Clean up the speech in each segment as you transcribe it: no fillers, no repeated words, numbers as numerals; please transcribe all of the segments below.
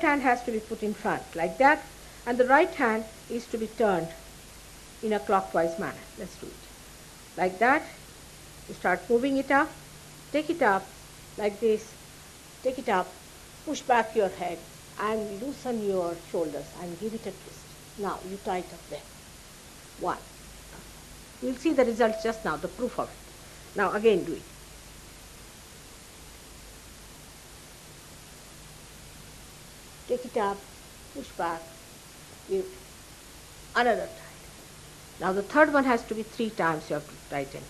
hand has to be put in front like that, and the right hand is to be turned in a clockwise manner. Let's do it. Like that, you start moving it up, take it up like this, take it up, push back your head and loosen your shoulders and give it a twist. Now you tie it up there. One. You'll see the results just now, the proof of it. Now again do it. Take it up, push back, give another tie. Now the third one has to be 3 times you have to tighten.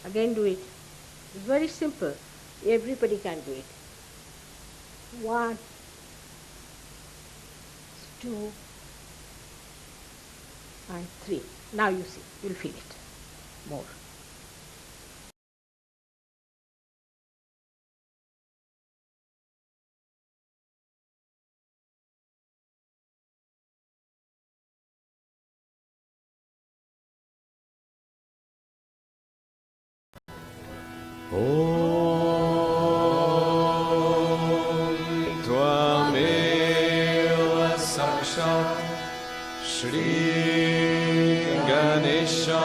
Again do it. It's very simple. Everybody can do it. 1, 2, and 3. Now you see, you'll feel it more. Tvameva sakshat Shri Ganesha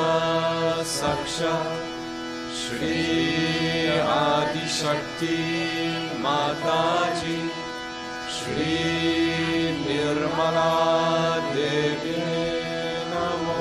sakshat Shri Adi Shakti Mataji Shri Nirmala Devi Namo.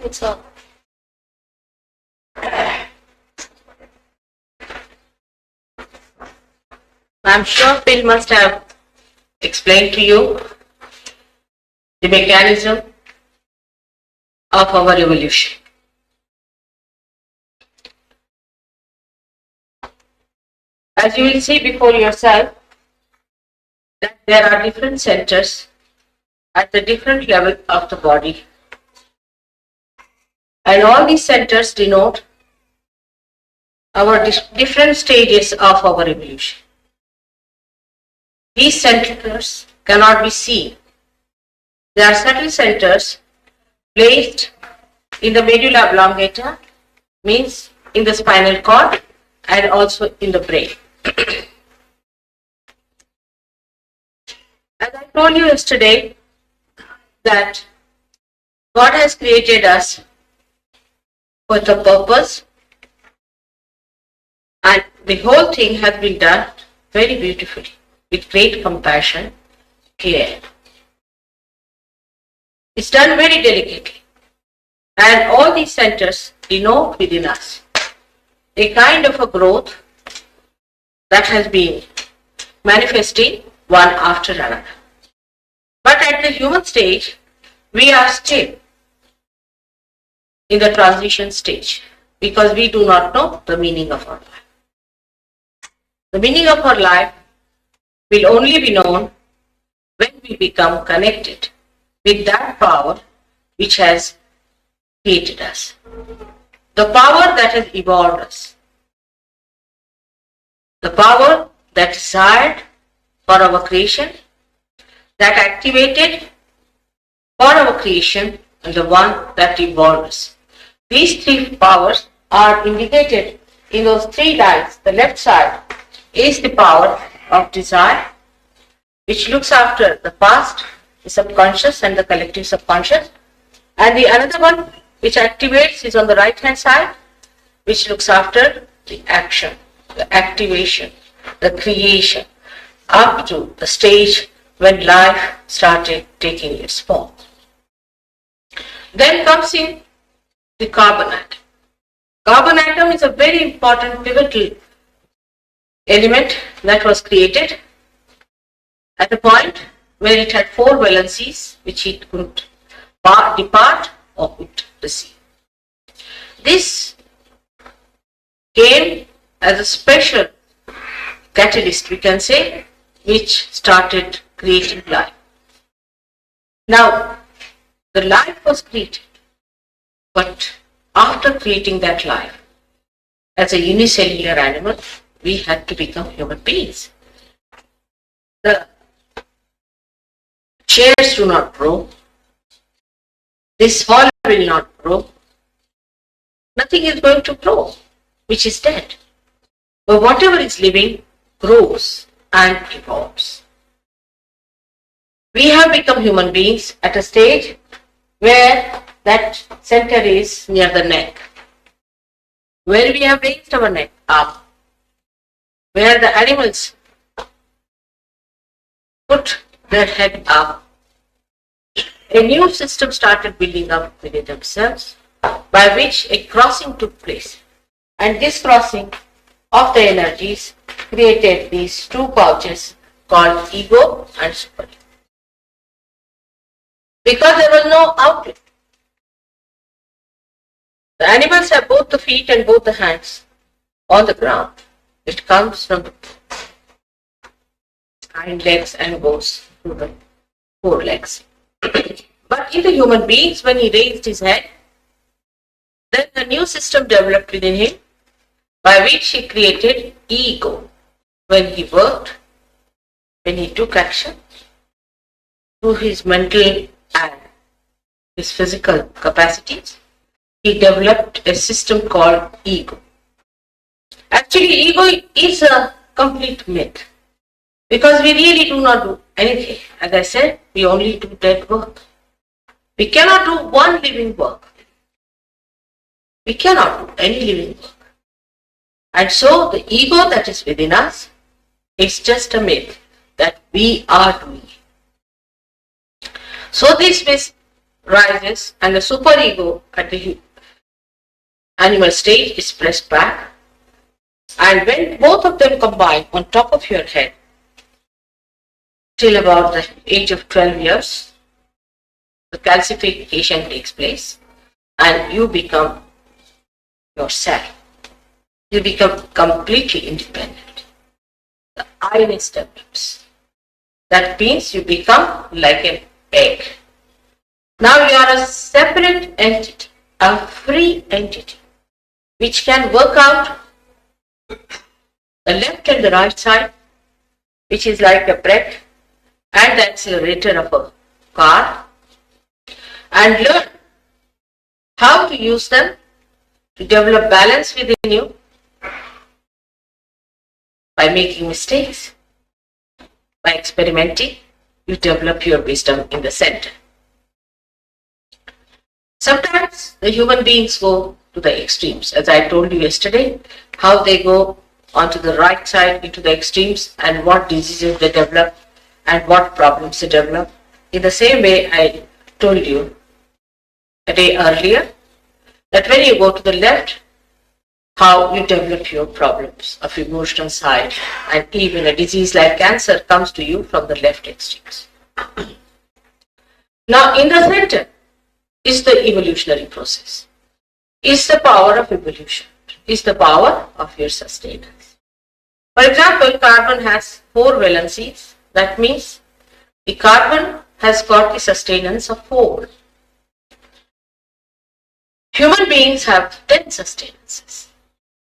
it's on. I'm sure Phil must have explained to you the mechanism of our evolution. As you will see before yourself, that there are different centers at the different level of the body. And all these centers denote our different stages of our evolution. These centers cannot be seen. They are subtle centers placed in the medulla oblongata, means in the spinal cord, and also in the brain. As I told you yesterday, that God has created us with a purpose, and the whole thing has been done very beautifully, with great compassion, care. It's done very delicately, and all these centers denote within us a kind of a growth that has been manifesting one after another. But at the human stage, we are still in the transition stage because we do not know the meaning of our life. The meaning of our life will only be known when we become connected with that power which has created us, the power that has evolved us, the power that desired for our creation, that activated for our creation, and the one that evolved us. These three powers are indicated in those three lines. The left side is the power of desire, which looks after the past, the subconscious and the collective subconscious. And the another one which activates is on the right hand side, which looks after the action, the activation, the creation, up to the stage when life started taking its form. Then comes in the carbon atom. Carbon atom is a very important pivotal element that was created at a point where it had 4 valencies which it could depart or could receive. This came as a special catalyst, we can say, which started creating life. Now, the life was created, but after creating that life, as a unicellular animal, we had to become human beings. The chairs do not grow. This wall will not grow. Nothing is going to grow, which is dead. But whatever is living grows and evolves. We have become human beings at a stage where that center is near the neck, where we have raised our neck up, where the animals put their head up. A new system started building up within themselves, by which a crossing took place. And this crossing of the energies created these 2 pouches called ego and super. Because there was no outlet. The animals have both the feet and both the hands on the ground. It comes from the hind legs and goes through the 4 legs. But in the human beings, when he raised his head, then a new system developed within him by which he created ego. When he worked, when he took action, through his mental and his physical capacities, he developed a system called ego. Actually, ego is a complete myth, because we really do not do anything. As I said, we only do dead work. We cannot do one living work. We cannot do any living work. And so the ego that is within us is just a myth that we are doing. So this myth rises and the superego at the animal stage is pressed back, and when both of them combine on top of your head till about the age of 12 years, the calcification takes place and you become yourself. You become completely independent. The I-ness develops. That means you become like an egg. Now you are a separate entity, a free entity, which can work out the left and the right side, which is like a brake and the accelerator of a car, and learn how to use them to develop balance within you by making mistakes. By experimenting, you develop your wisdom in the center. Sometimes the human beings go to the extremes, as I told you yesterday, how they go onto the right side into the extremes and what diseases they develop and what problems they develop. In the same way, I told you a day earlier that when you go to the left, how you develop your problems of emotional side, and even a disease like cancer comes to you from the left extremes. Now in the center is the evolutionary process, is the power of evolution, is the power of your sustenance. For example, carbon has 4 valencies. That means the carbon has got the sustenance of 4. Human beings have 10 sustenances,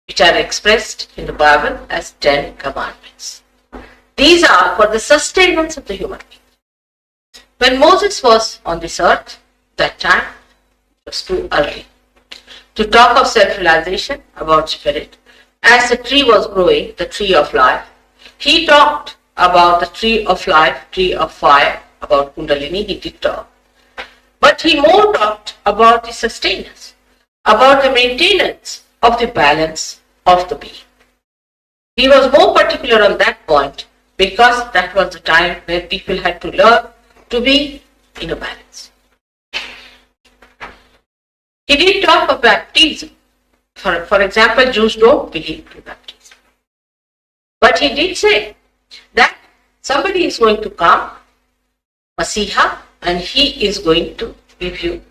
which are expressed in the Bible as 10 commandments. These are for the sustenance of the human being. When Moses was on this earth, that time it was too early to talk of self-realization, about spirit. As the tree was growing, the tree of life, he talked about the tree of life, tree of fire, about Kundalini, he did talk. But he more talked about the sustenance, about the maintenance of the balance of the being. He was more particular on that point because that was the time where people had to learn to be in a balance. He did talk of baptism. For example, Jews don't believe in baptism. But he did say that somebody is going to come, Masiha, and he is going to give you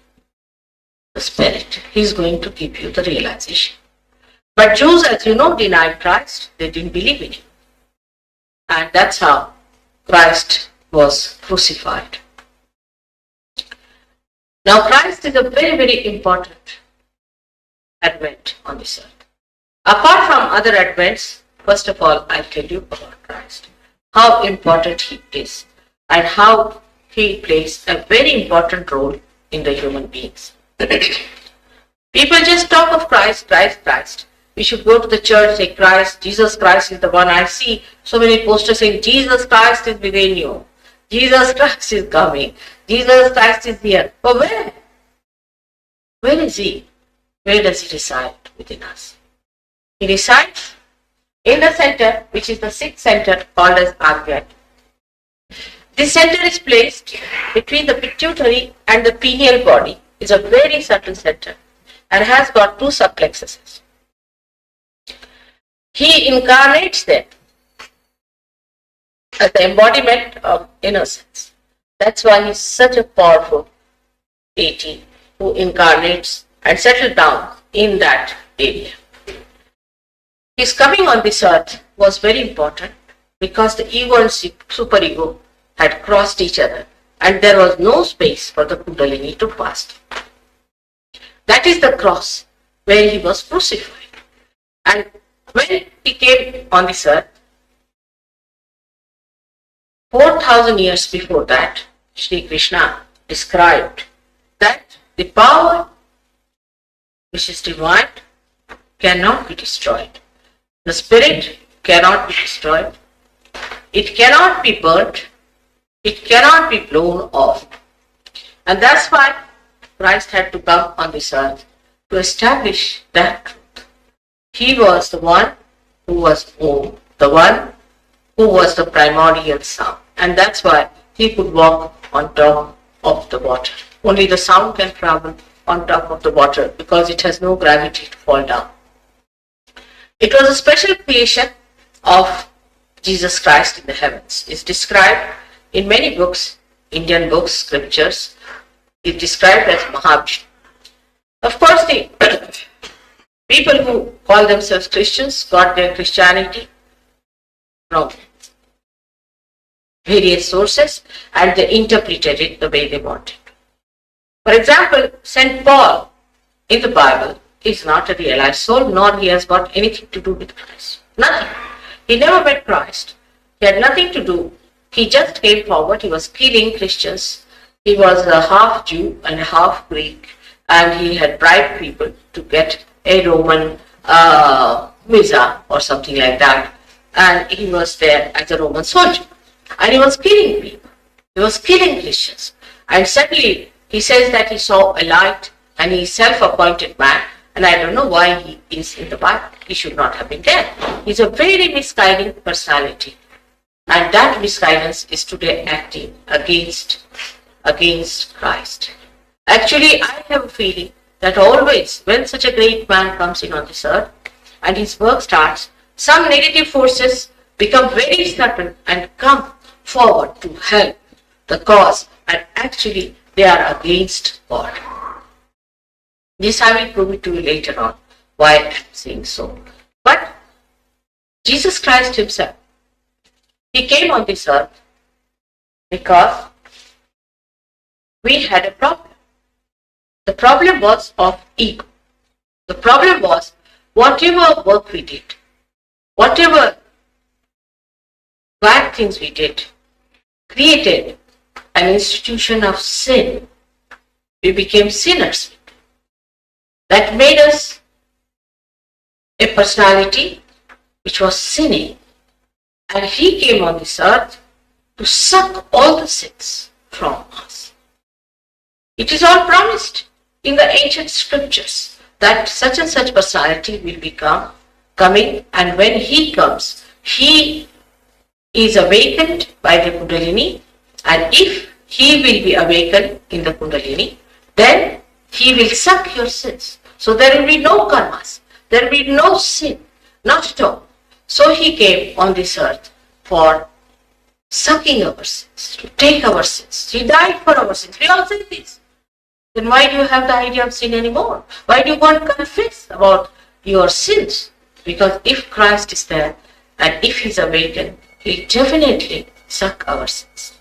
the spirit. He is going to give you the realization. But Jews, as you know, denied Christ. They didn't believe in him. And that's how Christ was crucified. Now Christ is a very, very important advent on this earth. Apart from other advents, first of all, I'll tell you about Christ. How important he is and how he plays a very important role in the human beings. People just talk of Christ, Christ, Christ. We should go to the church, say Christ, Jesus Christ is the one. I see so many posters saying Jesus Christ is within you. Jesus Christ is coming. Jesus Christ is here. But where? Where is he? Where does he reside within us? He resides in the center, which is the 6th center called as Agya. This center is placed between the pituitary and the pineal body. It's a very subtle center and has got 2 subplexuses. He incarnates there as the embodiment of innocence. That's why he's such a powerful deity who incarnates and settles down in that area. His coming on this earth was very important because the ego and superego had crossed each other and there was no space for the Kundalini to pass through. That is the cross where he was crucified. And when he came on this earth, 4,000 years before that, Sri Krishna described that the power which is divine cannot be destroyed. The spirit cannot be destroyed. It cannot be burnt. It cannot be blown off. And that's why Christ had to come on this earth to establish that truth. He was the one who was Om, the one who was the primordial sound. And that's why he could walk on top of the water. Only the sound can travel on top of the water because it has no gravity to fall down. It was a special creation of Jesus Christ in the heavens. It's described in many books, Indian books, scriptures. It's described as Mahavishnu. Of course, the people who call themselves Christians got their Christianity from various sources and they interpreted it the way they wanted. For example, St. Paul in the Bible is not a realized soul, nor he has got anything to do with Christ. Nothing. He never met Christ. He had nothing to do. He just came forward. He was killing Christians. He was a half Jew and a half Greek, and he had bribed people to get a Roman visa or something like that. And he was there as a Roman soldier. And he was killing people. He was killing Christians. And suddenly he says that he saw a light and he is self-appointed man. And I don't know why he is in the Bible. He should not have been there. He's a very misguiding personality. And that misguidance is today acting against Christ. Actually, I have a feeling that always when such a great man comes in on this earth and his work starts, some negative forces become very certain and come forward to help the cause, and actually they are against God. This I will prove it to you later on why I am saying so. But Jesus Christ himself, he came on this earth because we had a problem. The problem was of ego. The problem was whatever work we did, whatever bad things we did, created an institution of sin. We became sinners. That made us a personality which was sinning. And he came on this earth to suck all the sins from us. It is all promised in the ancient scriptures that such and such personality will become coming, and when he comes, he is awakened by the Kundalini, and if he will be awakened in the Kundalini, then he will suck your sins. So there will be no karmas, there will be no sin, not at all. So he came on this earth for sucking our sins, to take our sins. He died for our sins. We all say this. Then why do you have the idea of sin anymore? Why do you want to confess about your sins? Because if Christ is there and if he's awakened, he'll definitely suck our sins.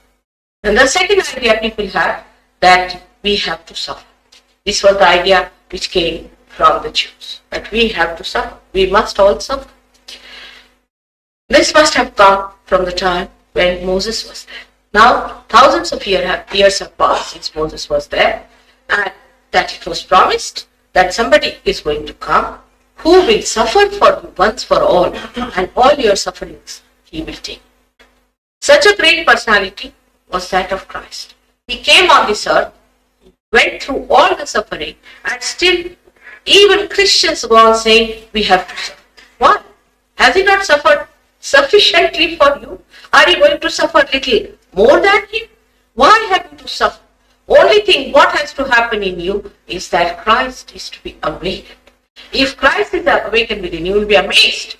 And the second idea people have, that we have to suffer. This was the idea which came from the Jews, that we have to suffer. We must all suffer. This must have come from the time when Moses was there. Now, thousands of years have passed since Moses was there, and that it was promised that somebody is going to come who will suffer for you once for all, and all your sufferings he will take. Such a great personality was that of Christ. He came on this earth, went through all the suffering, and still even Christians go on saying we have to suffer. Why? Has he not suffered sufficiently for you? Are you going to suffer little more than him? Why have you to suffer? Only thing what has to happen in you is that Christ is to be awakened. If Christ is awakened within you, you will be amazed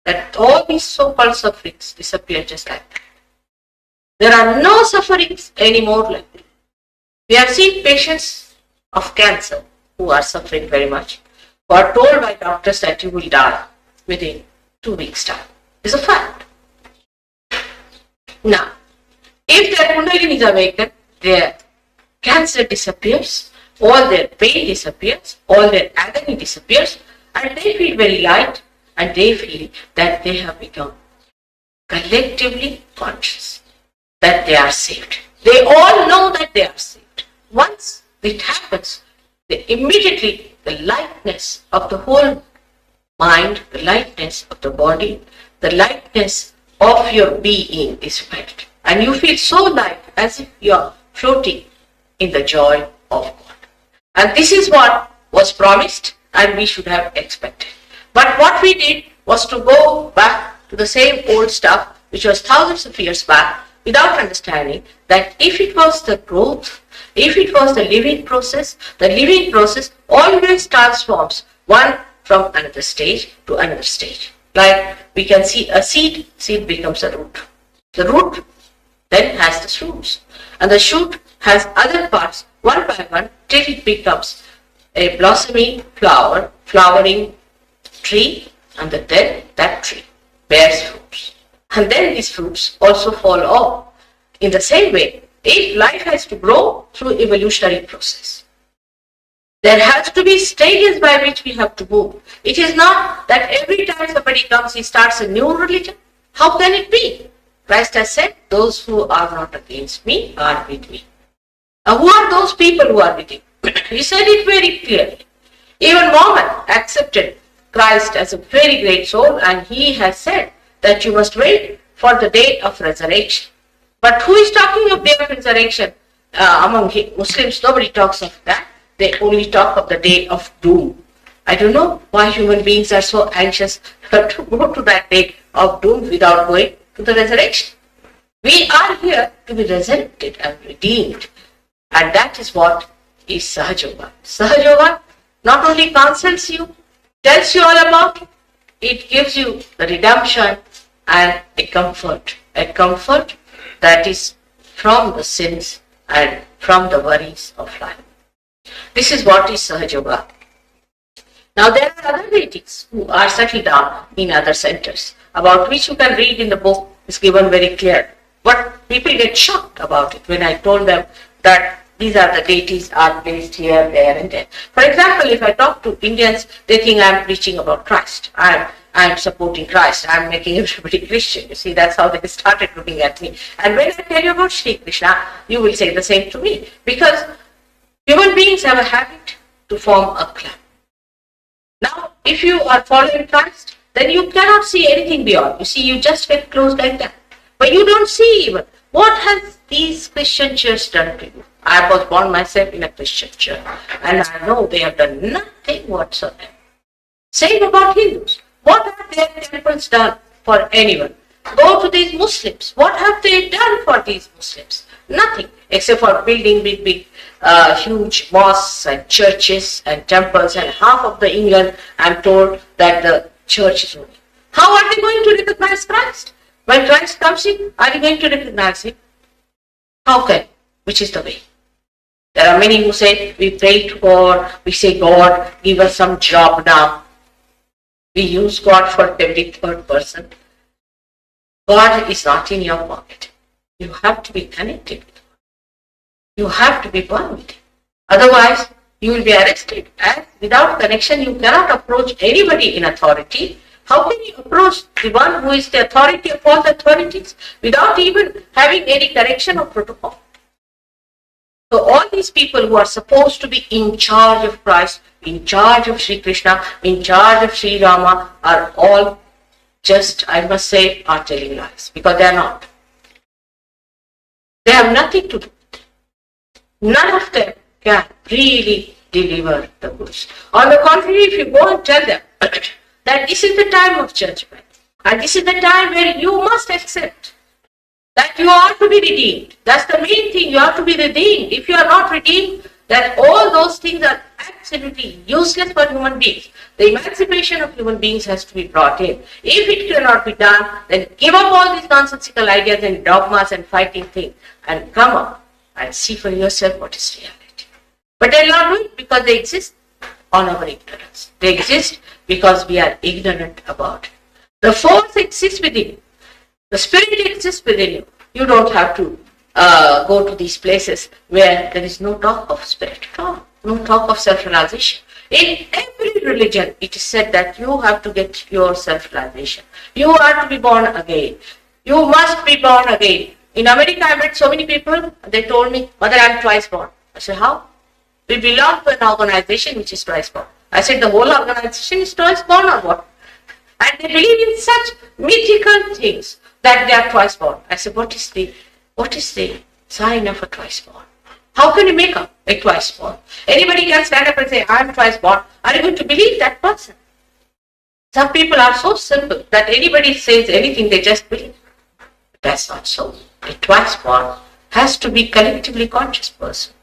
that all these so-called sufferings disappear just like that. There are no sufferings anymore like that. We have seen patients of cancer who are suffering very much, who are told by doctors that you will die within 2 weeks' time. It's a fact. Now, if their Kundalini is awakened, their cancer disappears, all their pain disappears, all their agony disappears, and they feel very light, and they feel that they have become collectively conscious, that they are saved. They all know that they are saved. Once it happens, immediately the lightness of the whole mind, the lightness of the body, the lightness of your being is felt. And you feel so light as if you are floating in the joy of God. And this is what was promised and we should have expected. But what we did was to go back to the same old stuff which was thousands of years back, without understanding that if it was the growth, if it was the living process always transforms one from another stage to another stage. Like we can see a seed becomes a root. The root then has the shoots, and the shoot has other parts one by one till it becomes a blossoming flowering tree, and then that tree bears fruits. And then these fruits also fall off. In the same way, if life has to grow through evolutionary process, there has to be stages by which we have to move. It is not that every time somebody comes, he starts a new religion. How can it be? Christ has said, those who are not against me are with me. Now, who are those people who are with him? He said it very clearly. Even Muhammad accepted Christ as a very great soul, and he has said that you must wait for the day of resurrection. But who is talking of day of resurrection? Among Muslims, nobody talks of that. They only talk of the day of doom. I don't know why human beings are so anxious to go to that day of doom without going to the resurrection. We are here to be resurrected and redeemed. And that is what is Sahaja Yoga. Sahaja Yoga not only counsels you, tells you all about it, it gives you the redemption and a comfort that is from the sins and from the worries of life. This is what is Sahaja Yoga. Now there are other deities who are settled down in other centers, about which you can read in the book. It's given very clear. But people get shocked about it when I told them that these are the deities are placed here, there and there. For example, if I talk to Indians, they think I'm preaching about Christ. I'm supporting Christ. I'm making everybody Christian. You see, that's how they started looking at me. And when I tell you about Sri Krishna, you will say the same to me. Because human beings have a habit to form a clan. Now, if you are following Christ, then you cannot see anything beyond. You see, you just get close like that. But you don't see even. What has these Christian churches done to you? I was born myself in a Christian church, and I know they have done nothing whatsoever. Same about Hindus. What have their temples done for anyone? Go to these Muslims. What have they done for these Muslims? Nothing, except for building big, huge mosques and churches and temples, and half of the England, I'm told, that the church is only. How are they going to recognize Christ? When Christ comes in, are you going to recognize him? How can? Which is the way? There are many who say, we pray to God, we say, God, give us some job now. We use God for every third person. God is not in your pocket. You have to be connected with God. You have to be born with Him. Otherwise, you will be arrested. And without connection, you cannot approach anybody in authority. How can you approach the one who is the authority of all the authorities without even having any correction or protocol? So all these people who are supposed to be in charge of Christ, in charge of Sri Krishna, in charge of Sri Rama, are all just, I must say, are telling lies, because they are not. They have nothing to do. None of them can really deliver the goods. On the contrary, if you go and tell them that this is the time of judgment, and this is the time where you must accept that you are to be redeemed. That's the main thing, you are to be redeemed. If you are not redeemed, then all those things are absolutely useless for human beings. The emancipation of human beings has to be brought in. If it cannot be done, then give up all these nonsensical ideas and dogmas and fighting things, and come up and see for yourself what is reality. But they will not do it because they exist on our ignorance. They exist because we are ignorant about it. The force exists within you. The spirit exists within you. You don't have to go to these places where there is no talk of spirit at all, no talk of self-realization. In every religion, it is said that you have to get your self-realization. You are to be born again. You must be born again. In America, I met so many people, they told me, Mother, I am twice born. I said, how? We belong to an organization which is twice born. I said, the whole organization is twice born or what? And they believe in such mythical things that they are twice born. I said, what is the sign of a twice born? How can you make up a twice born? Anybody can stand up and say, I am twice born. Are you going to believe that person? Some people are so simple that anybody says anything, they just believe. That's not so. A twice born has to be collectively conscious person.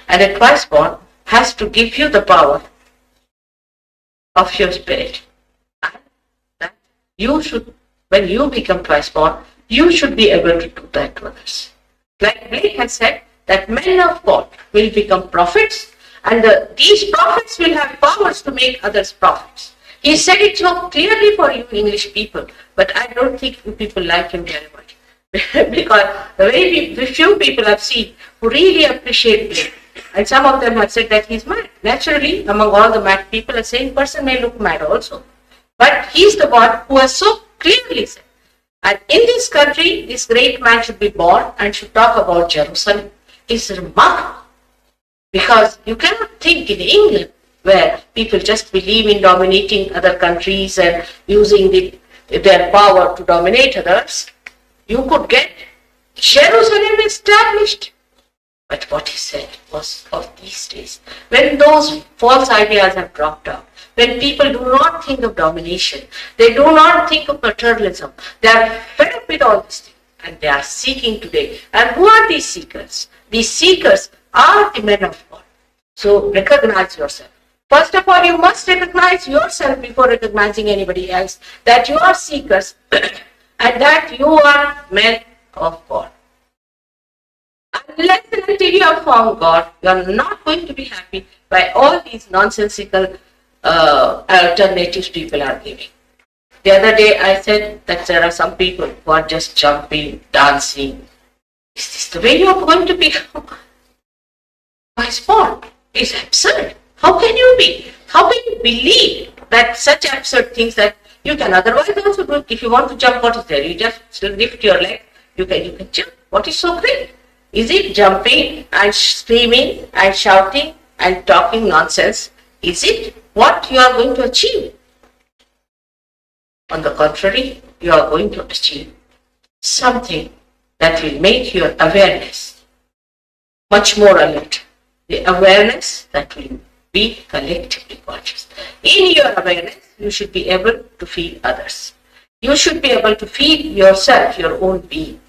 And a twice born has to give you the power of your spirit. And that you should, when you become twice born, you should be able to do that to others. Like Blake has said, that men of God will become prophets, and these prophets will have powers to make others prophets. He said it so clearly for you English people, but I don't think you people like him very much. Because very few people I've seen who really appreciate Blake. And some of them have said that he's mad. Naturally, among all the mad people, a sane person may look mad also. But he's the one who has so clearly said. And in this country, this great man should be born and should talk about Jerusalem. It's remarkable. Because you cannot think in England, where people just believe in dominating other countries and using their power to dominate others, you could get Jerusalem established. But what he said was of these days, when those false ideas have dropped out, when people do not think of domination, they do not think of materialism, they are fed up with all these things, and they are seeking today. And who are these seekers? These seekers are the men of God. So recognize yourself. First of all, you must recognize yourself before recognizing anybody else, that you are seekers and that you are men of God. Unless and until you have found God, you are not going to be happy by all these nonsensical alternatives people are giving. The other day I said that there are some people who are just jumping, dancing. Is this the way you are going to become wise born? It's absurd. How can you be? How can you believe that such absurd things that you can otherwise also do? If you want to jump, what is there? You just lift your leg, you can jump. What is so great? Is it jumping and screaming and shouting and talking nonsense? Is it what you are going to achieve? On the contrary, you are going to achieve something that will make your awareness much more alert. The awareness that will be collectively conscious. In your awareness, you should be able to feel others. You should be able to feel yourself, your own being.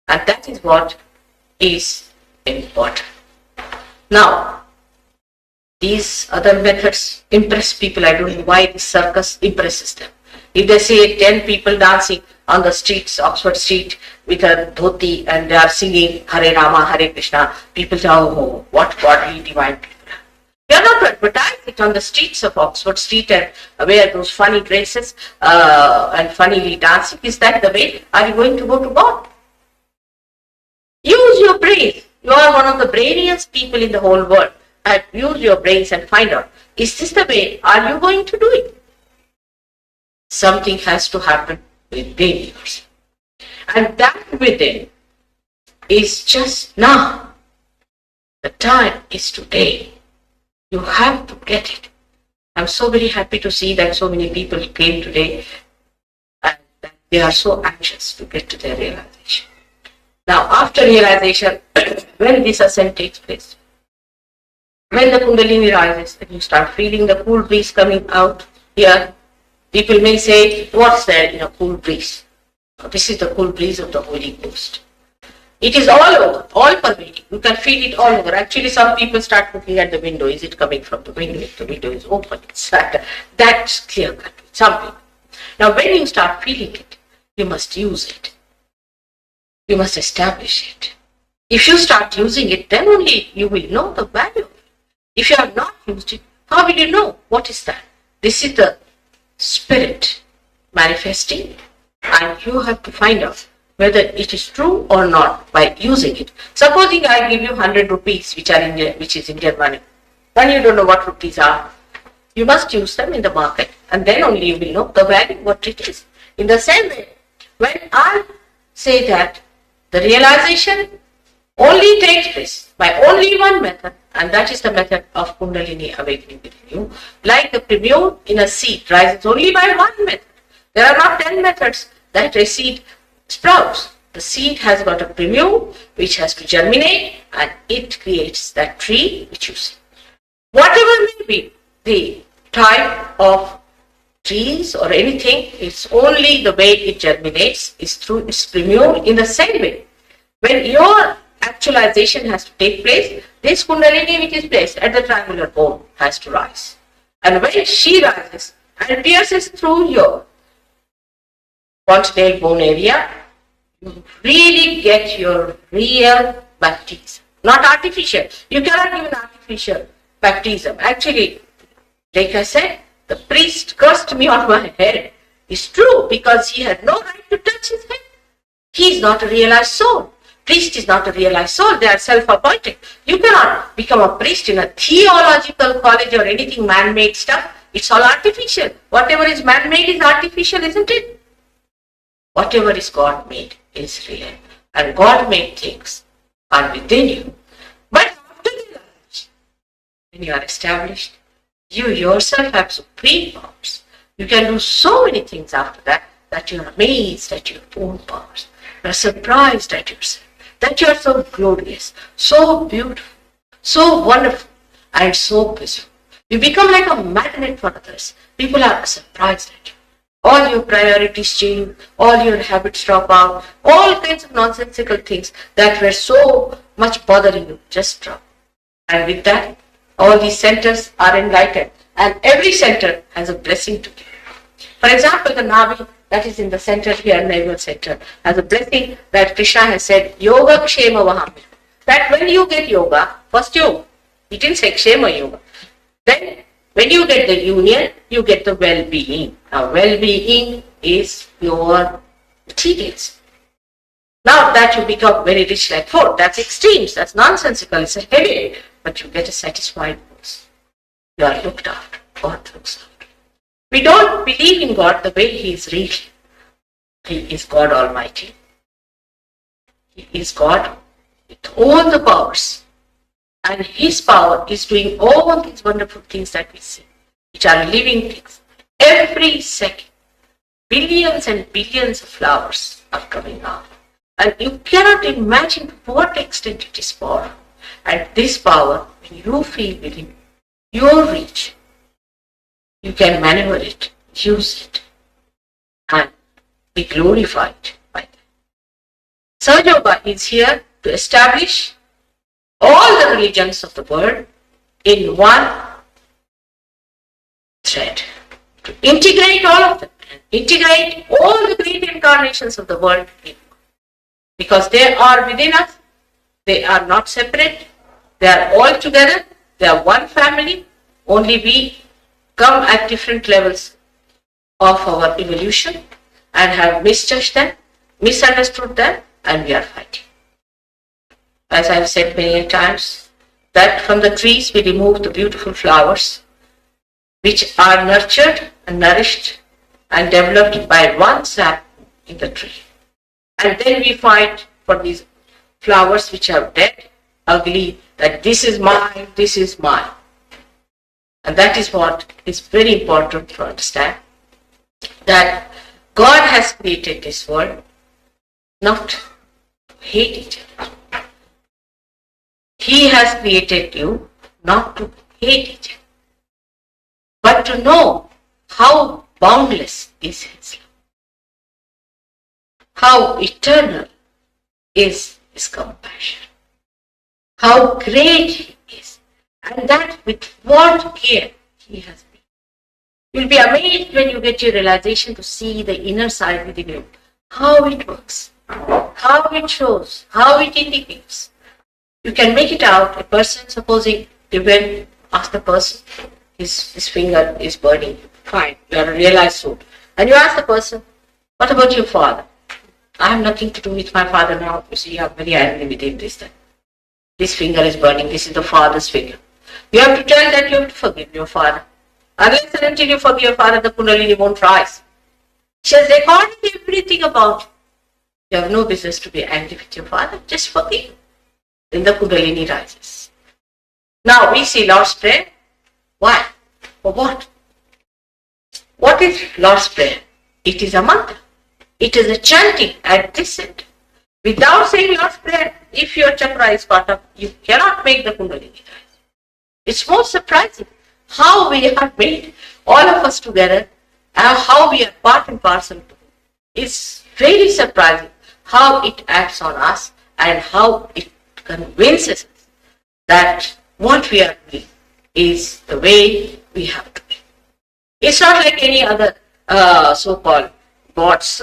And that is what is important. Now, these other methods impress people. I don't know why this circus impresses them. If they see 10 people dancing on the streets, Oxford Street, with a dhoti and they are singing Hare Rama, Hare Krishna, people say, oh, what godly divine people are. They are not to advertise it on the streets of Oxford Street and wear those funny dresses and funnily dancing. Is that the way? Are you going to go to God? Use your brain. You are one of the brainiest people in the whole world. And use your brains and find out, is this the way? Are you going to do it? Something has to happen within yourself. And that within is just now. The time is today. You have to get it. I'm so very happy to see that so many people came today and that they are so anxious to get to their realization. Now, after realization, when this ascent takes place, when the Kundalini rises and you start feeling the cool breeze coming out here, people may say, what's there in a cool breeze? This is the cool breeze of the Holy Ghost. It is all over, all pervading. You can feel it all over. Actually, some people start looking at the window. Is it coming from the window? If the window is open, that's clear cut. Some people. Now, when you start feeling it, you must use it. You must establish it. If you start using it, then only you will know the value of it. If you have not used it, how will you know? What is that? This is the spirit manifesting, and you have to find out whether it is true or not by using it. Supposing I give you 100 rupees, which is Indian money, and you don't know what rupees are, you must use them in the market, and then only you will know the value, what it is. In the same way, when I say that the realization only takes place by only one method, and that is the method of Kundalini awakening within you. Like the premium in a seed rises only by one method. There are not 10 methods that a seed sprouts. The seed has got a premium which has to germinate, and it creates that tree which you see. Whatever may be the type of trees or anything, it's only the way it germinates is through its premiere. In the same way, when your actualization has to take place, this Kundalini which is placed at the triangular bone has to rise. And when she rises and pierces through your spontaneous bone area, you really get your real baptism, not artificial. You cannot give an artificial baptism. Actually, like I said, the priest cursed me on my head. It's true, because he had no right to touch his head. He is not a realized soul. Priest is not a realized soul. They are self-appointed. You cannot become a priest in a theological college or anything man-made stuff. It's all artificial. Whatever is man-made is artificial, isn't it? Whatever is God-made is real. And God-made things are within you. But after the life, when you are established, you yourself have supreme powers. You can do so many things after that you are amazed at your own powers. You are surprised at yourself, that you are so glorious, so beautiful, so wonderful, and so peaceful. You become like a magnet for others. People are surprised at you. All your priorities change, all your habits drop out, all kinds of nonsensical things that were so much bothering you just drop. And with that, all these centers are enlightened, and every center has a blessing to give. For example, the Navi that is in the center here, navel center, has a blessing that Krishna has said, Yoga Kshema Vahami. That when you get yoga, first yoga, he didn't say Kshema Yoga. Then when you get the union, you get the well-being. Now well-being is your materials. Not that you become very rich like Ford. That's extremes. That's nonsensical. It's a heavy. But you get a satisfied person. You are looked after. God looks after. We don't believe in God the way He is real. He is God Almighty. He is God with all the powers. And His power is doing all these wonderful things that we see, which are living things. Every second, billions and billions of flowers are coming out. And you cannot imagine to what extent it is powerful. And this power, when you feel within your reach, you can maneuver it, use it, and be glorified by that. Sahaja Yoga is here to establish all the religions of the world in one thread. To integrate all of them, integrate all the great incarnations of the world in. Because they are within us, they are not separate, they are all together, they are one family, only we come at different levels of our evolution and have misjudged them, misunderstood them, and we are fighting. As I have said many times, that from the trees we remove the beautiful flowers which are nurtured and nourished and developed by one sap in the tree. And then we fight for these flowers which are dead, ugly, that this is mine, this is mine. And that is what is very important to understand, that God has created this world not to hate each other. He has created you not to hate each other, but to know how boundless is His love. How eternal is His compassion. How great He is. And that with what care He has been. You'll be amazed when you get your realization to see the inner side within you. How it works. How it shows. How it indicates. You can make it out. A person, supposing you went, ask the person, his finger is burning. Fine, you are a realized soul. And you ask the person, what about your father? I have nothing to do with my father now. You see, I'm very angry with him this time. This finger is burning. This is the father's finger. You have to tell that you have to forgive your father. Unless and until you forgive your father, the Kundalini won't rise. She has recorded everything about you. You have no business to be angry with your father. Just forgive. Then the Kundalini rises. Now we see Lord's Prayer. Why? For what? What is Lord's Prayer? It is a mantra. It is a chanting at this center. Without saying Lord's Prayer, if your chakra is caught up, you cannot make the Kundalini rise. It's most surprising how we have made all of us together how we are part and parcel to it. It's very surprising how it acts on us and how it convinces us that what we are doing is the way we have to be. It's not like any other so-called bots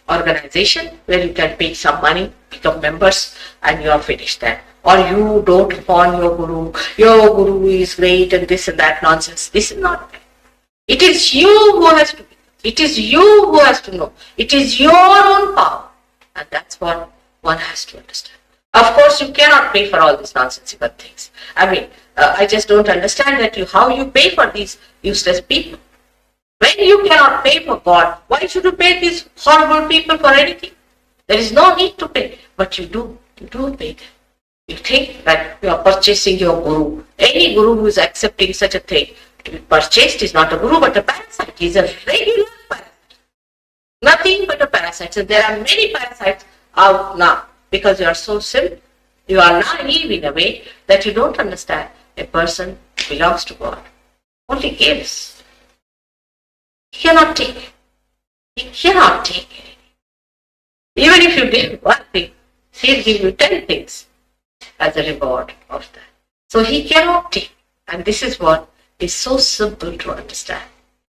organization where you can pay some money, become members, and you are finished there. Or you don't upon your guru is great and this and that nonsense. This is not. It is you who has to be. It is you who has to know. It is your own power. And that's what one has to understand. Of course, you cannot pay for all these nonsensical things. I mean, I just don't understand that how you pay for these useless people. When you cannot pay for God, why should you pay these horrible people for anything? There is no need to pay, but you do pay them. You think that you are purchasing your guru. Any guru who is accepting such a thing to be purchased is not a guru but a parasite. He is a regular parasite. Nothing but a parasite. So there are many parasites out now because you are so simple. You are naive in a way that you don't understand a person belongs to God. Only gives. He cannot take. He cannot take it. Even if you give one thing, he'll give you 10 things as a reward of that. So he cannot take. And this is what is so simple to understand.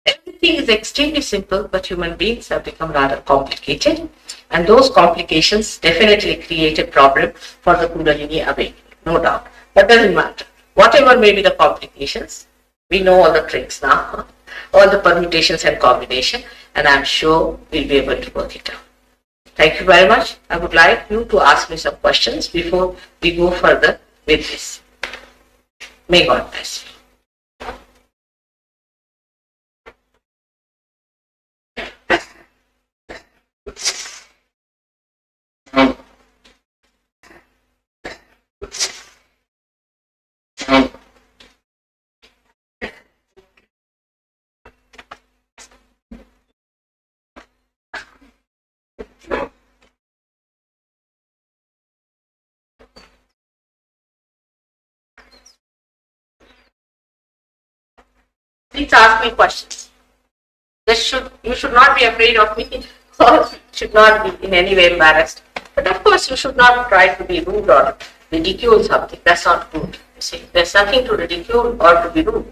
Everything is extremely simple, but human beings have become rather complicated. And those complications definitely create a problem for the Kundalini awakening, no doubt. But doesn't matter. Whatever may be the complications, we know all the tricks now, all the permutations and combination, and I'm sure we'll be able to work it out. Thank you very much. I would like you to ask me some questions before we go further with this. May God bless you. Please ask me questions. You should not be afraid of me or should not be in any way embarrassed. But of course, you should not try to be rude or ridicule something. That's not good. You see, there's nothing to ridicule or to be rude.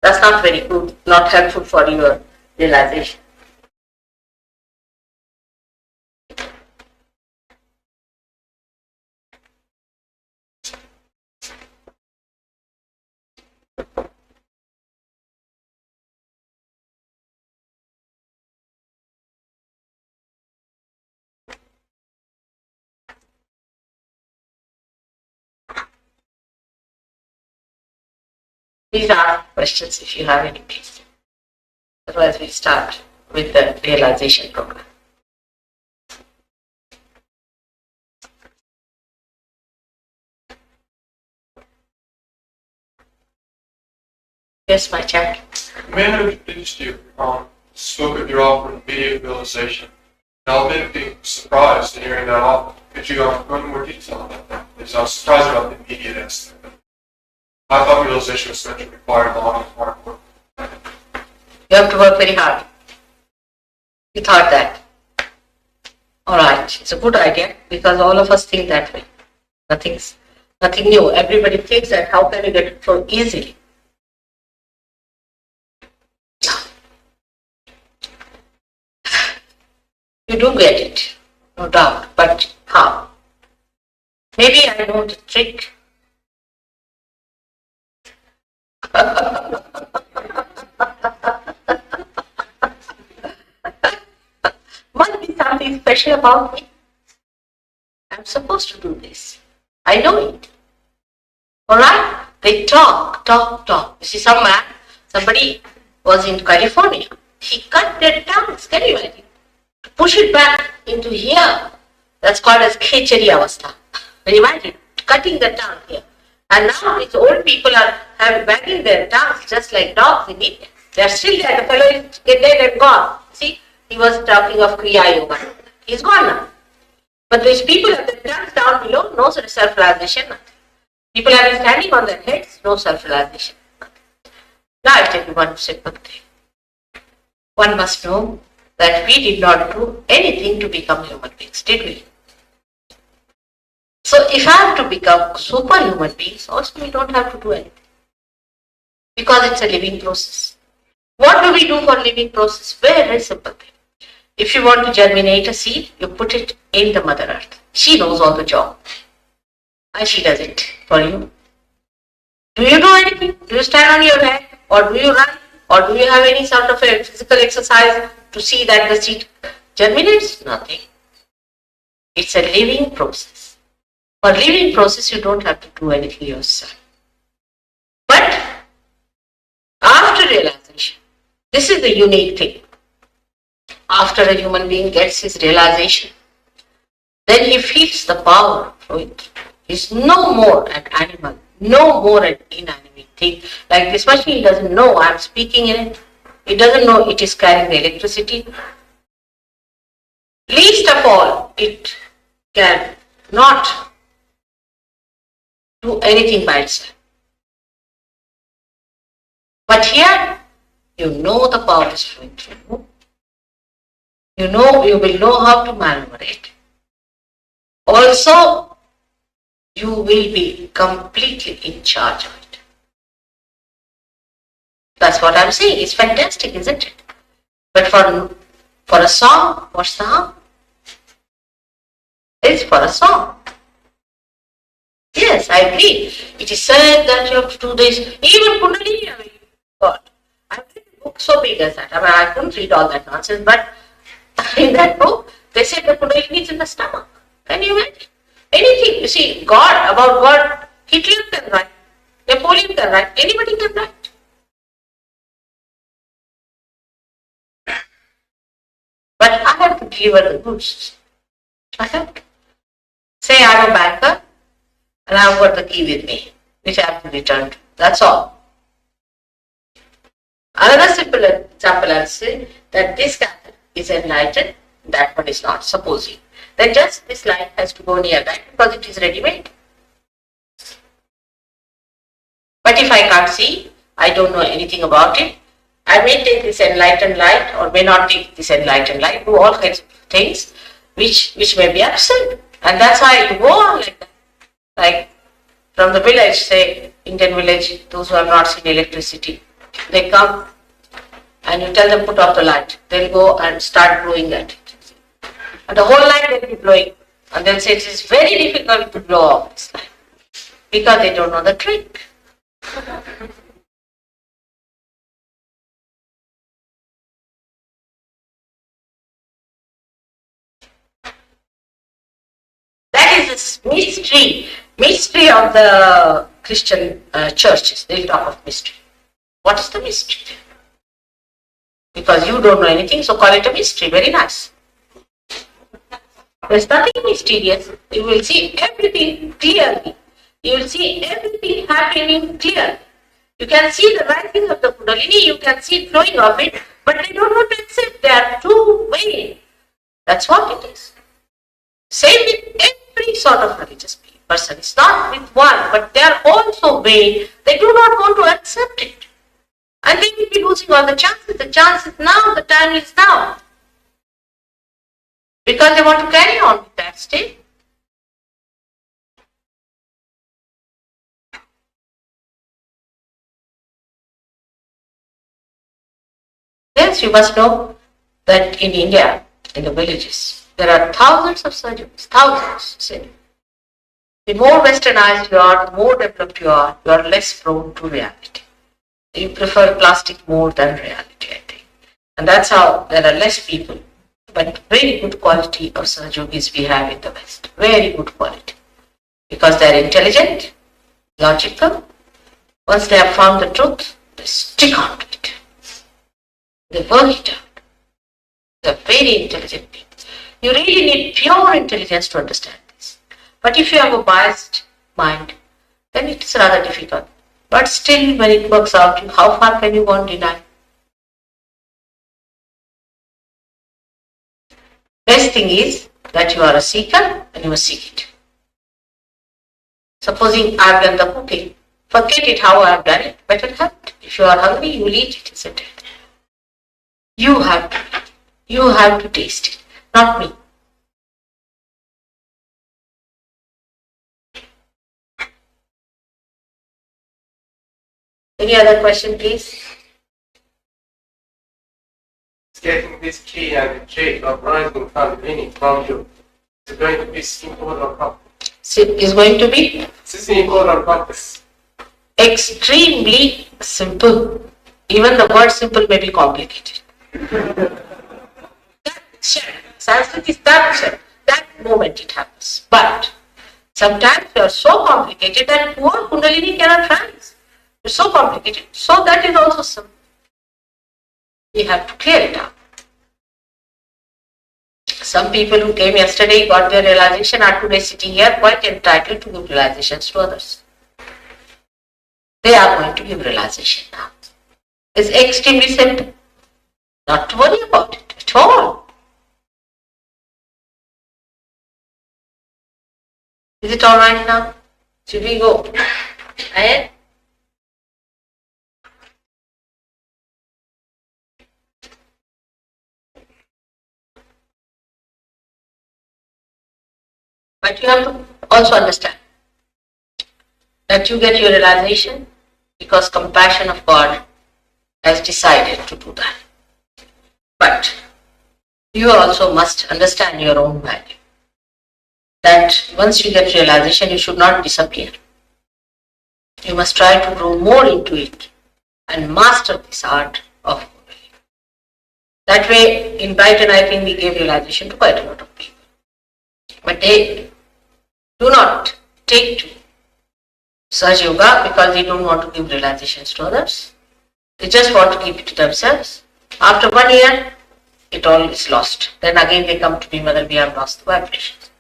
That's not very good, not helpful for your realization. Please ask questions if you have any, please. Otherwise, we start with the realization program. Yes, my chat. The man who introduced you spoke of your offer of immediate realization. And I'll admit being surprised in hearing that offer. Could you go into more detail about that? Because I was surprised about the immediate aspect. I thought realization was meant to require long and hard work. You have to work very hard. You thought that. Alright, it's a good idea because all of us think that way. Nothing new. Everybody thinks that how can you get it so easily? You do get it, no doubt, but how? Maybe I know the trick. Must be something special about me. I'm supposed to do this. I know it. Alright? They talk. You see, somebody was in California. He cut their tongues, can you imagine? To push it back into here. That's called as Khechari Avastha. Can you imagine? Cutting the tongue here. And now these old people are wagging their tongues just like dogs in India. They are still there. The fellow is dead and gone. See, he was talking of Kriya Yoga. He's gone now. But these people have their tongues down below, no self-realization, nothing. People have been standing on their heads, no self-realization, nothing. Now I'll tell you one simple thing. one must know that we did not do anything to become human beings, did we? So if I have to become superhuman beings, also we don't have to do anything. Because it's a living process. What do we do for living process? Very simple thing. If you want to germinate a seed, you put it in the Mother Earth. She knows all the job. And she does it for you. Do you do anything? Do you stand on your head? Or do you run? Or do you have any sort of a physical exercise to see that the seed germinates? Nothing. It's a living process. For living process, you don't have to do anything yourself. But after realization, this is the unique thing. After a human being gets his realization, then he feels the power flowing through. He's no more an animal, no more an inanimate thing. Like this machine doesn't know I'm speaking in it. It doesn't know it is carrying the electricity. Least of all, it can not do anything by itself. But here, you know the power is flowing through. You will know how to maneuver it. Also, you will be completely in charge of it. That's what I'm saying. It's fantastic, isn't it? But for a song, what's the harm? It's for a song. Yes, I agree. It is said that you have to do this. Even Kundalini, God. I've read a book so big as that. I couldn't read all that nonsense, but in that book, they said the Kundalini is in the stomach. Can you imagine? Anything. You see, about God, Hitler can write. Napoleon can write. Anybody can write. But I have to deliver the goods. I have to. Say I'm a banker and I've got the key with me, which I have to return to. That's all. Another simple example I'll say that this candle is enlightened, that one is not, supposing. Then just this light has to go nearby because it is ready-made. But if I can't see, I don't know anything about it, I may take this enlightened light or may not take this enlightened light, do all kinds of things which may be absent. And that's how you go on like that. Like from the village, say Indian village, those who have not seen electricity, they come and you tell them put off the light. They'll go and start blowing at it. And the whole light they'll be blowing. And they'll say it is very difficult to blow off this light because they don't know the trick. That is the mystery of the Christian churches. They'll talk of mystery. What is the mystery? Because you don't know anything, so call it a mystery. Very nice. There's nothing mysterious. You will see everything clearly. You will see everything happening clearly. You can see the rising of the Kundalini, you can see flowing of it, but they don't want to accept. They are too vain. That's what it is. Same with every sort of religious person. It's not with one, but they are also vain. They do not want to accept it. And they will be losing all the chances. The chance is now, the time is now. Because they want to carry on with that state. Yes, you must know that in India, in the villages, there are thousands of surgeons, thousands. The more westernized you are, the more developed you are less prone to reality. You prefer plastic more than reality, I think. And that's how there are less people. But very good quality of Sahajogis we have in the West. Very good quality. Because they are intelligent, logical. Once they have found the truth, they stick on to it. They work it out. They are very intelligent people. You really need pure intelligence to understand this. But if you have a biased mind, then it is rather difficult. But still, when it works out, how far can you go and deny? Best thing is that you are a seeker and you must seek it. Supposing I have done the cooking, forget it how I have done it, better have it. If you are hungry, you will eat it, isn't it? You have to. You have to taste it, not me. Any other question, please? Getting this key and the cake of rising from meaning from you. Is it going to be simple or complex? Is going to be Simple or complex? extremely simple. Even the word simple may be complicated. Sanskrit is that moment it happens. But sometimes you are so complicated that poor Kundalini cannot rise. It's so complicated. So that is also simple. We have to clear it up. Some people who came yesterday got their realization are today sitting here quite entitled to give realizations to others. They are going to give realization now. It's extremely simple. Not to worry about it at all. Is it alright now? Should we go ahead? But you have to also understand that you get your realization because compassion of God has decided to do that. But you also must understand your own value. That once you get realization, you should not disappear. You must try to grow more into it and master this art of Kundalini. That way, in Brighton, I think we gave realization to quite a lot of people. But they do not take to Sahaja Yoga because they don't want to give realizations to others. They just want to keep it to themselves. After 1 year, it all is lost. Then again they come to me, Mother, we have lost the vibrations.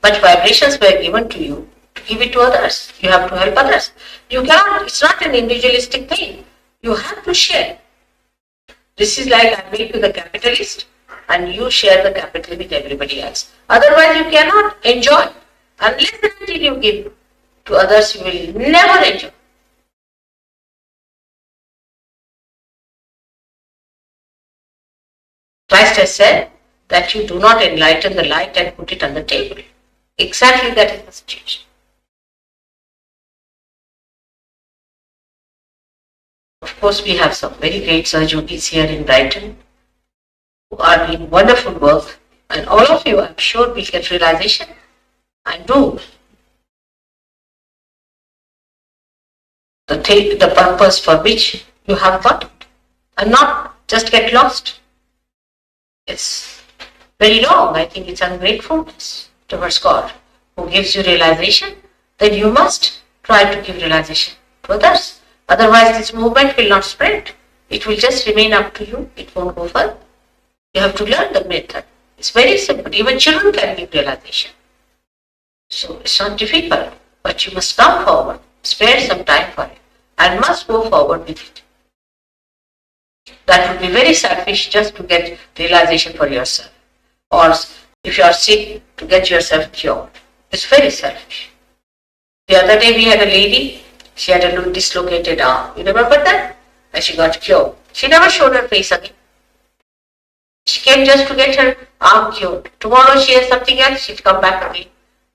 But vibrations were given to you to give it to others. You have to help others. You cannot, it's not an individualistic thing. You have to share. This is like I meet with a capitalist and you share the capital with everybody else. Otherwise you cannot enjoy. Unless and until you give to others, you will never enjoy. Christ has said that you do not enlighten the light and put it on the table. Exactly that is the situation. Of course, we have some very great Sahajogis here in Brighton who are doing wonderful work, and all of you, I'm sure, will get realization and do the purpose for which you have got it, and not just get lost. It's very wrong. I think it's ungratefulness towards God who gives you realization. Then you must try to give realization to others. Otherwise, this movement will not spread. It will just remain up to you. It won't go further. You have to learn the method. It's very simple. Even children can give realization. So it's not difficult. But you must come forward, spare some time for it, and must go forward with it. That would be very selfish just to get realization for yourself. Or if you are sick, to get yourself cured. It's very selfish. The other day we had a lady, she had a dislocated arm. You remember that? And she got cured. She never showed her face again. She came just to get her arm cured. Tomorrow she has something else, she'll come back again.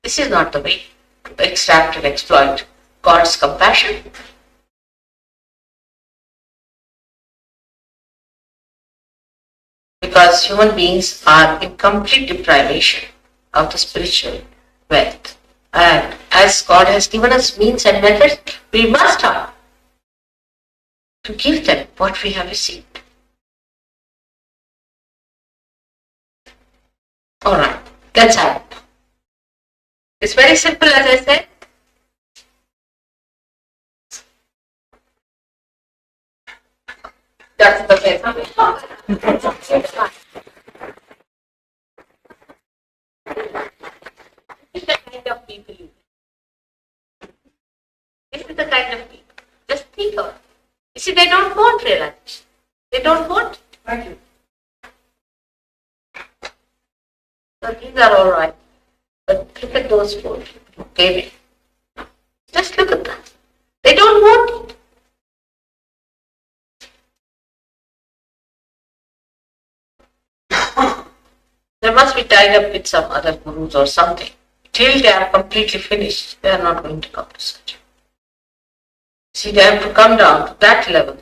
This is not the way to extract and exploit God's compassion. Because human beings are in complete deprivation of the spiritual wealth. And as God has given us means and methods, we must try to give them what we have received. Alright, let's have it. It's very simple, as I said. That's the best. This is the kind of people you get. This is the kind of people. Just think of it. You see, they don't want realization. They don't want it. Thank you. So these are all right. But look at those four who came in. Just look at them. They don't want it. must be tied up with some other gurus or something. Till they are completely finished, they are not going to come to surgery. See, they have to come down to that level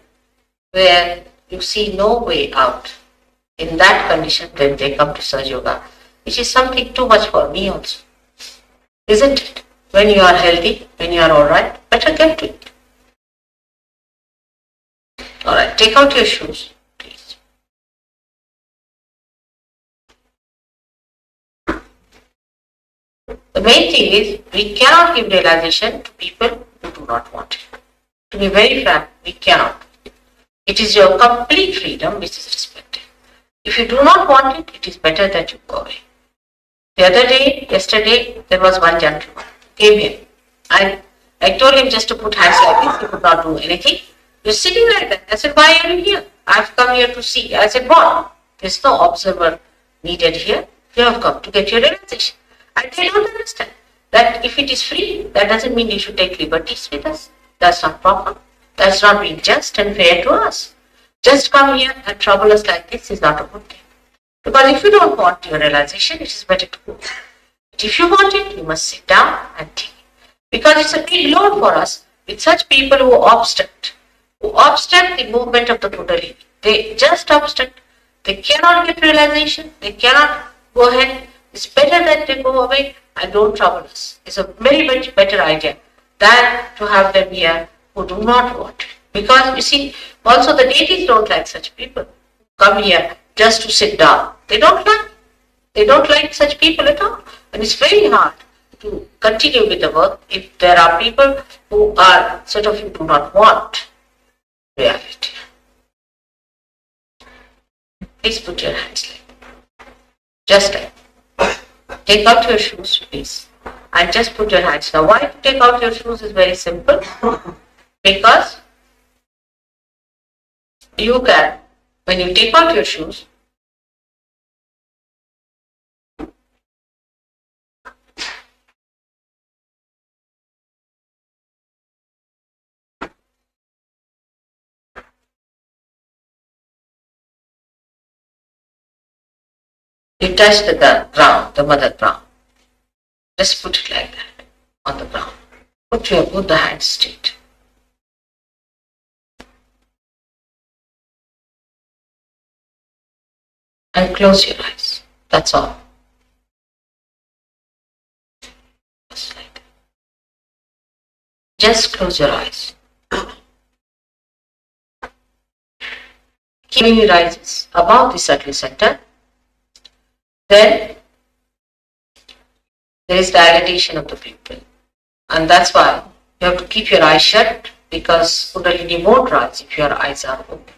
where you see no way out. In that condition, then they come to Sahaja Yoga, which is something too much for me also. Isn't it? When you are healthy, when you are alright, better get to it. Alright, take out your shoes, please. The main thing is, we cannot give realization to people who do not want it. To be very frank, we cannot. It is your complete freedom which is respected. If you do not want it, it is better that you go away. The other day, yesterday, there was one gentleman came here. I told him just to put hands like this. He could not do anything. You're sitting like that. I said, why are you here? I've come here to see. I said, what? There's no observer needed here. You have come to get your realization. I don't understand that if it is free, that doesn't mean you should take liberties with us. That's not proper. That's not being just and fair to us. Just come here and trouble us like this is not a good thing. Because if you don't want your realization, it is better to go. But if you want it, you must sit down and think. Because it's a big load for us with such people who obstruct the movement of the Kundalini. They just obstruct. They cannot get realization. They cannot go ahead. It's better that they go away and don't trouble us. It's a very much better idea than to have them here who do not want it. Because you see, also the deities don't like such people. Come here just to sit down. They don't like such people at all. And it's very hard to continue with the work if there are people who are sort of, you do not want reality. Please put your hands like that. Just like that. Take out your shoes, please. And just put your hands. Now, why to take out your shoes is very simple. Because you can, when you take out your shoes, you touch the ground, the mother ground. Just put it like that on the ground. Put the hands straight. And close your eyes. That's all. Just like that. Just close your eyes. Keeping your eyes above the subtle center. Then there is dilatation of the pupil. And that's why you have to keep your eyes shut, because Kundalini won't rise if your eyes are open.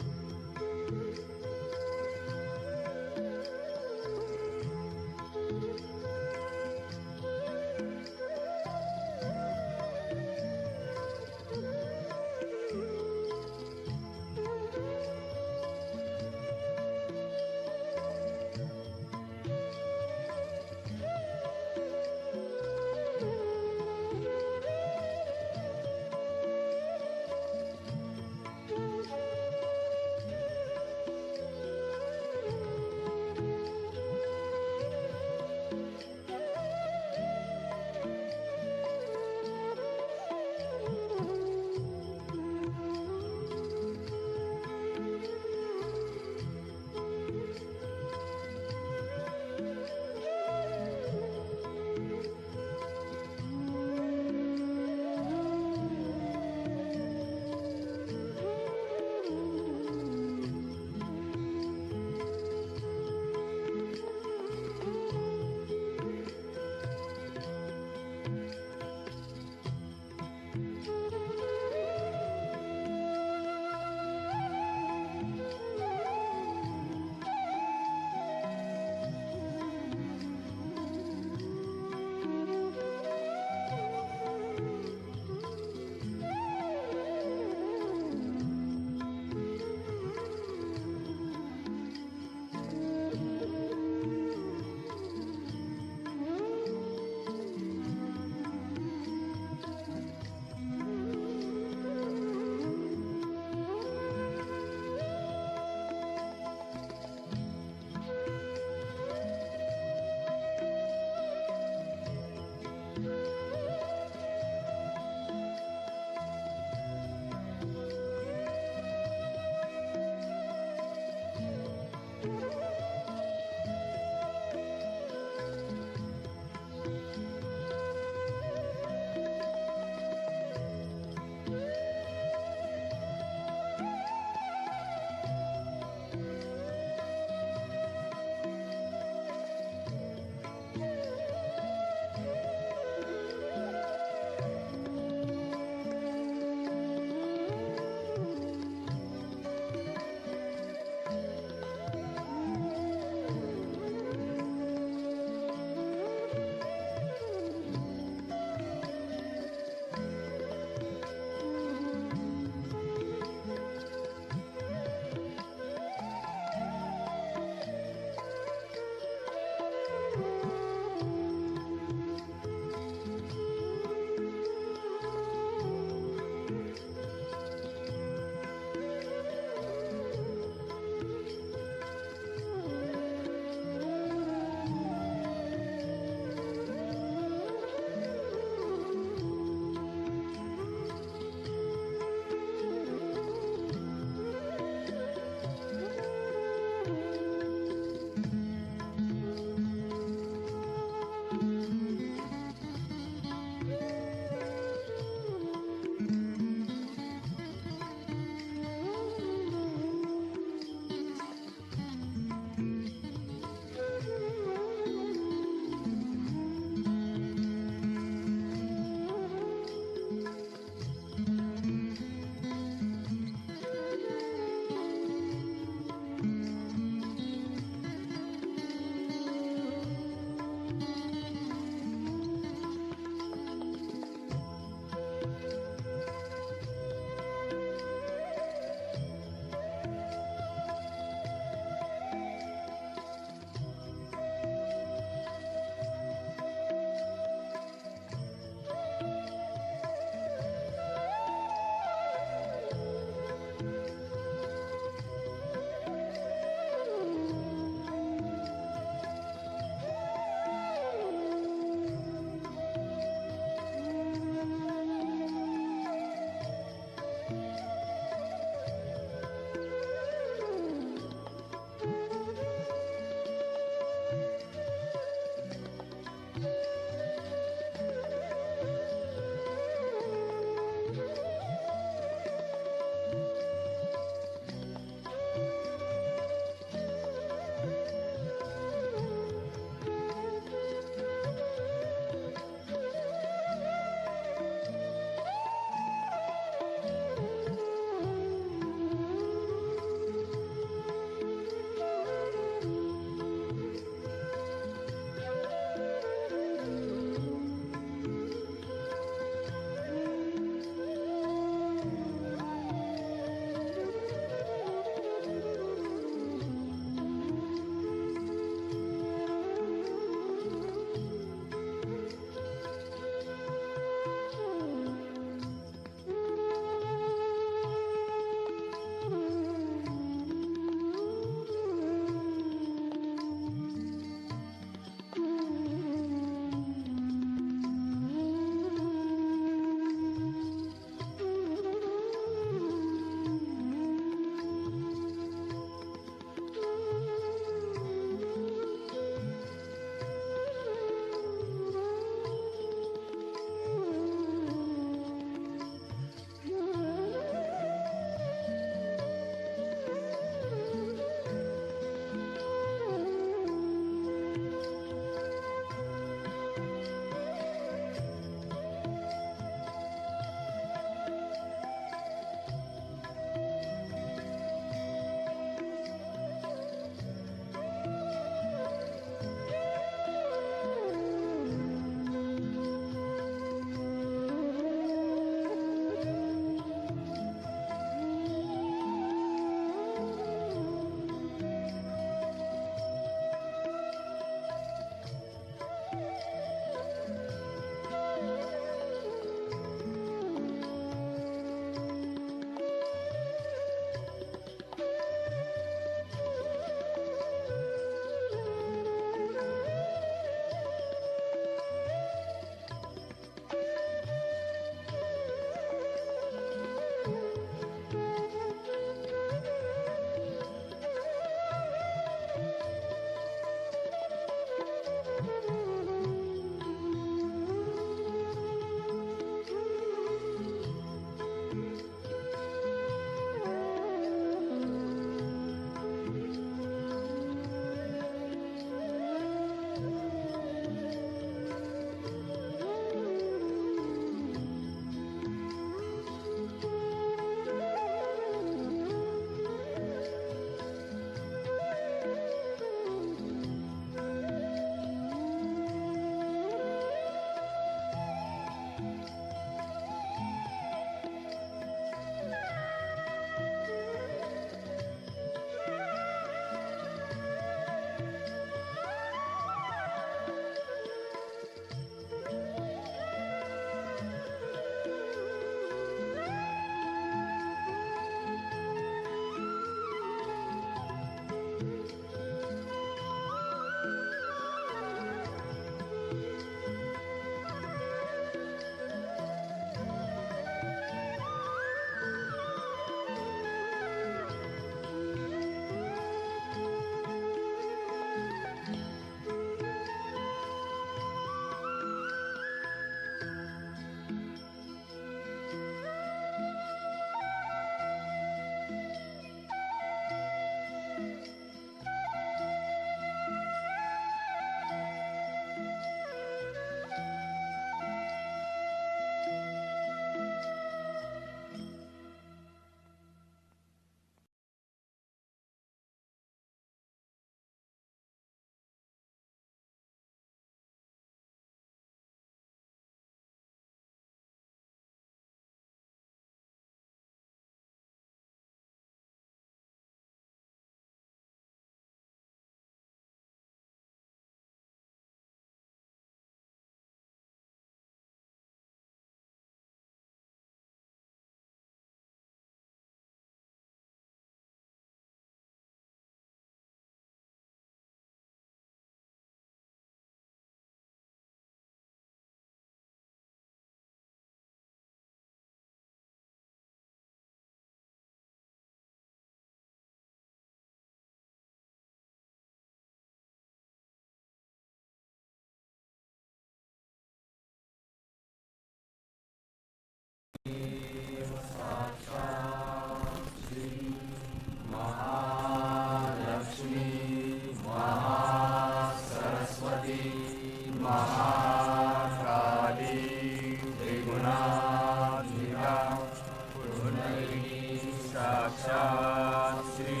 साक्षात् श्री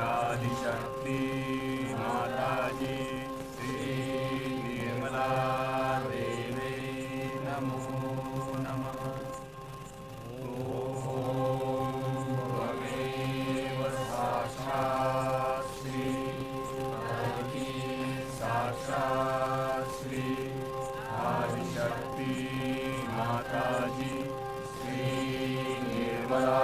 आदिशक्ति माताजी श्री निर्मला देवी नमो नमः। ॐ त्वमेव साक्षात् श्री साक्षात् श्री आदिशक्ति माताजी श्री निर्मला